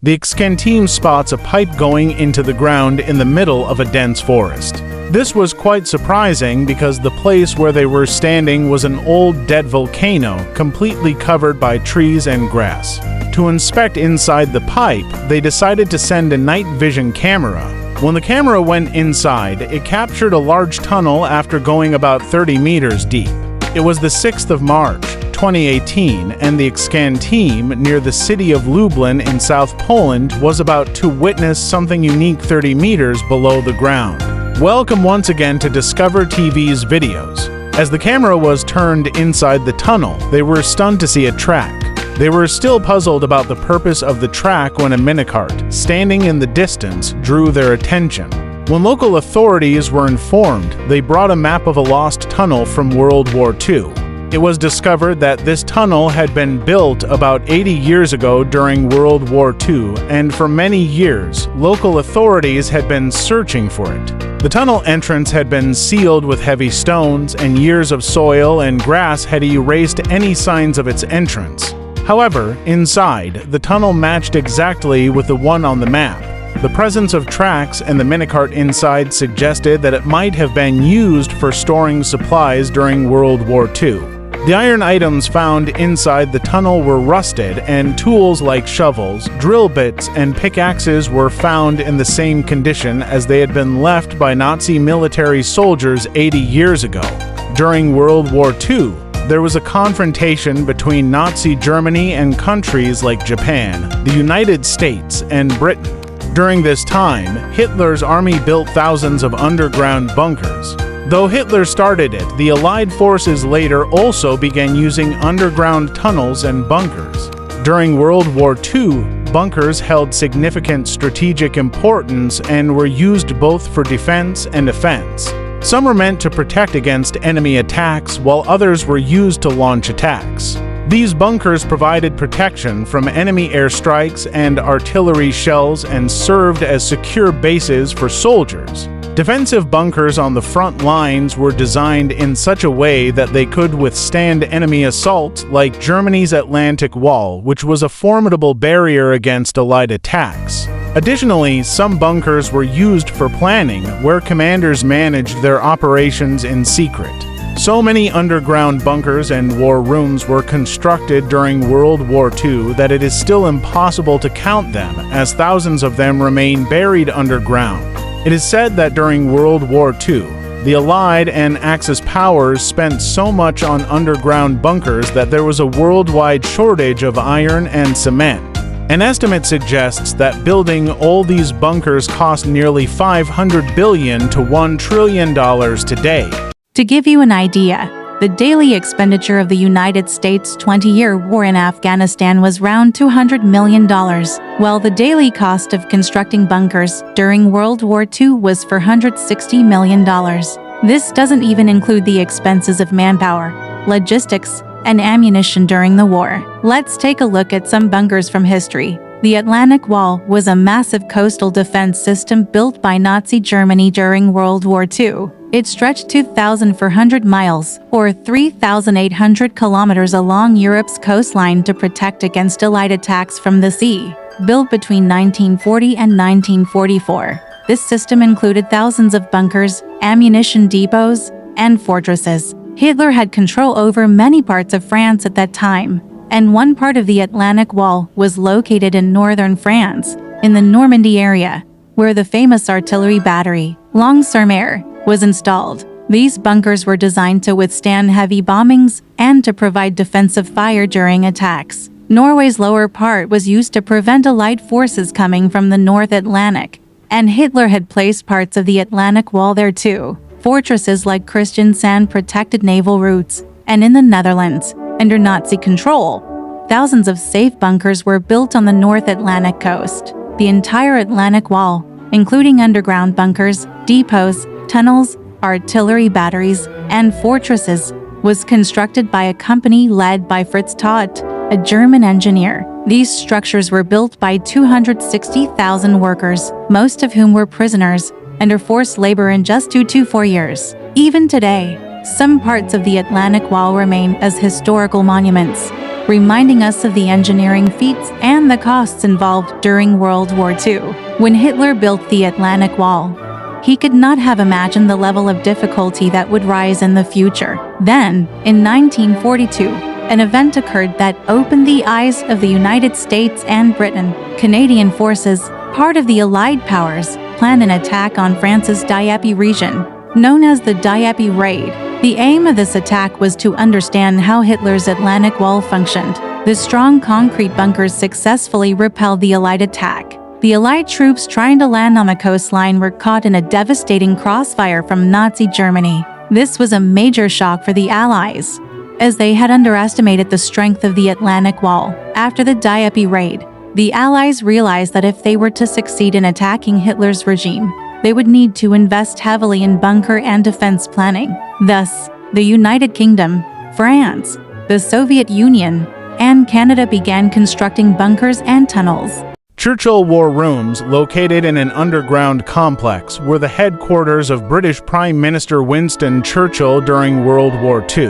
The Excan team spots a pipe going into the ground in the middle of a dense forest. This was quite surprising because the place where they were standing was an old dead volcano completely covered by trees and grass. To inspect inside the pipe, they decided to send a night vision camera. When the camera went inside, it captured a large tunnel after going about 30 meters deep. It was the 6th of March, 2018, and the Excan team near the city of Lublin in South Poland was about to witness something unique 30 meters below the ground. Welcome once again to Discover TV's videos. As the camera was turned inside the tunnel, they were stunned to see a track. They were still puzzled about the purpose of the track when a minecart, standing in the distance, drew their attention. When local authorities were informed, they brought a map of a lost tunnel from World War II. It was discovered that this tunnel had been built about 80 years ago during World War II, and for many years, local authorities had been searching for it. The tunnel entrance had been sealed with heavy stones, and years of soil and grass had erased any signs of its entrance. However, inside, the tunnel matched exactly with the one on the map. The presence of tracks and the minecart inside suggested that it might have been used for storing supplies during World War II. The iron items found inside the tunnel were rusted, and tools like shovels, drill bits, and pickaxes were found in the same condition as they had been left by Nazi military soldiers 80 years ago. During World War II, there was a confrontation between Nazi Germany and countries like Japan, the United States, and Britain. During this time, Hitler's army built thousands of underground bunkers. Though Hitler started it, the Allied forces later also began using underground tunnels and bunkers. During World War II, bunkers held significant strategic importance and were used both for defense and offense. Some were meant to protect against enemy attacks, while others were used to launch attacks. These bunkers provided protection from enemy airstrikes and artillery shells and served as secure bases for soldiers. Defensive bunkers on the front lines were designed in such a way that they could withstand enemy assaults, like Germany's Atlantic Wall, which was a formidable barrier against Allied attacks. Additionally, some bunkers were used for planning, where commanders managed their operations in secret. So many underground bunkers and war rooms were constructed during World War II that it is still impossible to count them, as thousands of them remain buried underground. It is said that during World War II, the Allied and Axis powers spent so much on underground bunkers that there was a worldwide shortage of iron and cement. An estimate suggests that building all these bunkers cost nearly $500 billion to $1 trillion today. To give you an idea, the daily expenditure of the United States' 20-year war in Afghanistan was around $200 million, while the daily cost of constructing bunkers during World War II was $460 million. This doesn't even include the expenses of manpower, logistics, and ammunition during the war. Let's take a look at some bunkers from history. The Atlantic Wall was a massive coastal defense system built by Nazi Germany during World War II. It stretched 2,400 miles, or 3,800 kilometers along Europe's coastline to protect against Allied attacks from the sea. Built between 1940 and 1944, this system included thousands of bunkers, ammunition depots, and fortresses. Hitler had control over many parts of France at that time, and one part of the Atlantic Wall was located in northern France, in the Normandy area, where the famous artillery battery, Long-sur-Mer, was installed. These bunkers were designed to withstand heavy bombings and to provide defensive fire during attacks. Norway's lower part was used to prevent Allied forces coming from the North Atlantic, and Hitler had placed parts of the Atlantic Wall there too. Fortresses like Kristiansand protected naval routes, and in the Netherlands, under Nazi control, thousands of safe bunkers were built on the North Atlantic coast. The entire Atlantic Wall, including underground bunkers, depots, tunnels, artillery batteries, and fortresses, was constructed by a company led by Fritz Todt, a German engineer. These structures were built by 260,000 workers, most of whom were prisoners, under forced labor in just 2 to 4 years. Even today, some parts of the Atlantic Wall remain as historical monuments. reminding us of the engineering feats and the costs involved during World War II. When Hitler built the Atlantic Wall, he could not have imagined the level of difficulty that would rise in the future. Then, in 1942, an event occurred that opened the eyes of the United States and Britain. Canadian forces, part of the Allied powers, planned an attack on France's WWII region, known as the WWII Raid. The aim of this attack was to understand how Hitler's Atlantic Wall functioned. The strong concrete bunkers successfully repelled the Allied attack. The Allied troops trying to land on the coastline were caught in a devastating crossfire from Nazi Germany. This was a major shock for the Allies, as they had underestimated the strength of the Atlantic Wall. After the WWII Raid, the Allies realized that if they were to succeed in attacking Hitler's regime, they would need to invest heavily in bunker and defense planning. Thus, the United Kingdom, France, the Soviet Union, and Canada began constructing bunkers and tunnels. Churchill War Rooms, located in an underground complex, were the headquarters of British Prime Minister Winston Churchill during World War II.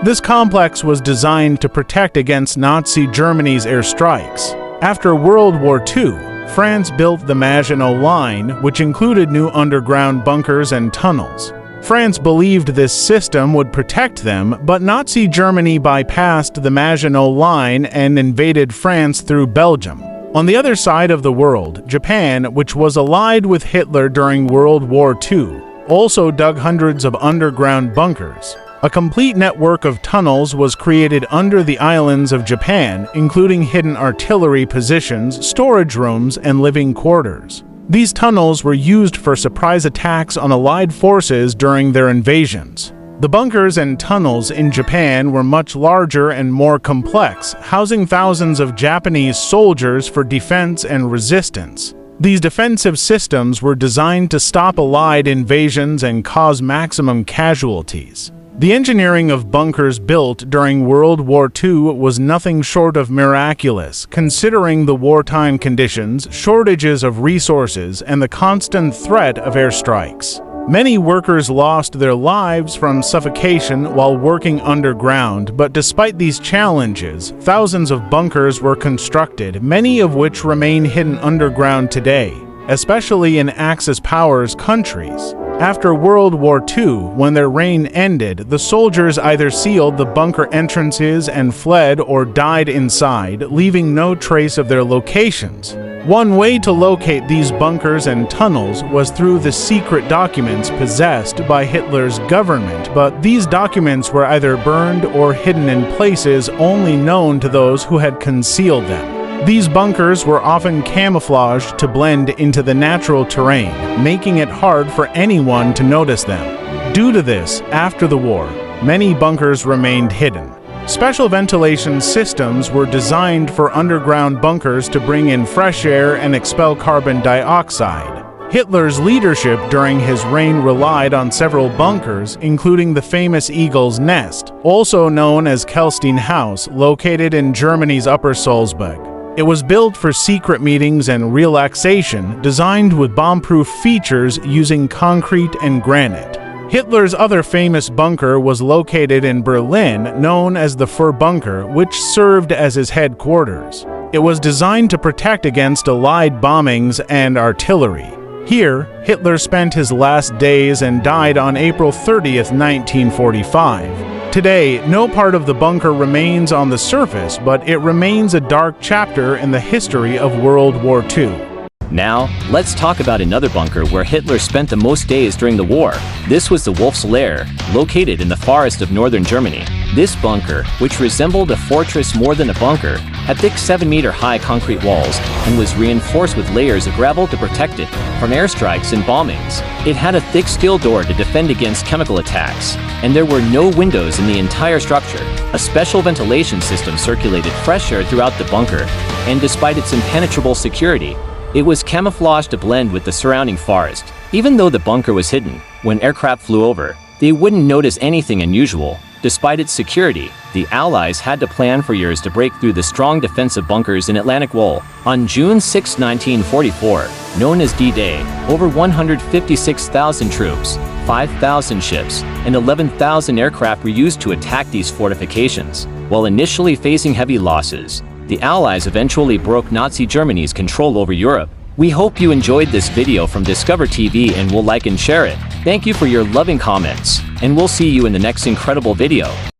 This complex was designed to protect against Nazi Germany's airstrikes. After World War II, France built the Maginot Line, which included new underground bunkers and tunnels. France believed this system would protect them, but Nazi Germany bypassed the Maginot Line and invaded France through Belgium. On the other side of the world, Japan, which was allied with Hitler during World War II, also dug hundreds of underground bunkers. A complete network of tunnels was created under the islands of Japan, including hidden artillery positions, storage rooms, and living quarters. These tunnels were used for surprise attacks on Allied forces during their invasions. The bunkers and tunnels in Japan were much larger and more complex, housing thousands of Japanese soldiers for defense and resistance. These defensive systems were designed to stop Allied invasions and cause maximum casualties. The engineering of bunkers built during World War II was nothing short of miraculous, considering the wartime conditions, shortages of resources, and the constant threat of airstrikes. Many workers lost their lives from suffocation while working underground, but despite these challenges, thousands of bunkers were constructed, many of which remain hidden underground today, especially in Axis powers countries. After World War II, when their reign ended, the soldiers either sealed the bunker entrances and fled or died inside, leaving no trace of their locations. One way to locate these bunkers and tunnels was through the secret documents possessed by Hitler's government, but these documents were either burned or hidden in places only known to those who had concealed them. These bunkers were often camouflaged to blend into the natural terrain, making it hard for anyone to notice them. Due to this, after the war, many bunkers remained hidden. Special ventilation systems were designed for underground bunkers to bring in fresh air and expel carbon dioxide. Hitler's leadership during his reign relied on several bunkers, including the famous Eagle's Nest, also known as Kelstein House, located in Germany's Upper Salzburg. It was built for secret meetings and relaxation, designed with bomb-proof features using concrete and granite. Hitler's other famous bunker was located in Berlin, known as the Fur Bunker, which served as his headquarters. It was designed to protect against Allied bombings and artillery. Here, Hitler spent his last days and died on April 30th, 1945. Today, no part of the bunker remains on the surface, but it remains a dark chapter in the history of World War II. Now, let's talk about another bunker where Hitler spent the most days during the war. This was the Wolf's Lair, located in the forest of northern Germany. This bunker, which resembled a fortress more than a bunker, had thick 7-meter-high concrete walls and was reinforced with layers of gravel to protect it from airstrikes and bombings. It had a thick steel door to defend against chemical attacks, and there were no windows in the entire structure. A special ventilation system circulated fresh air throughout the bunker, and despite its impenetrable security, it was camouflaged to blend with the surrounding forest. Even though the bunker was hidden, when aircraft flew over, they wouldn't notice anything unusual. Despite its security, the Allies had to plan for years to break through the strong defensive bunkers in Atlantic Wall. On June 6, 1944, known as D-Day, over 156,000 troops, 5,000 ships and 11,000 aircraft were used to attack these fortifications. While initially facing heavy losses, the Allies eventually broke Nazi Germany's control over Europe. We hope you enjoyed this video from Discover TV and will like and share it. Thank you for your loving comments, and we'll see you in the next incredible video.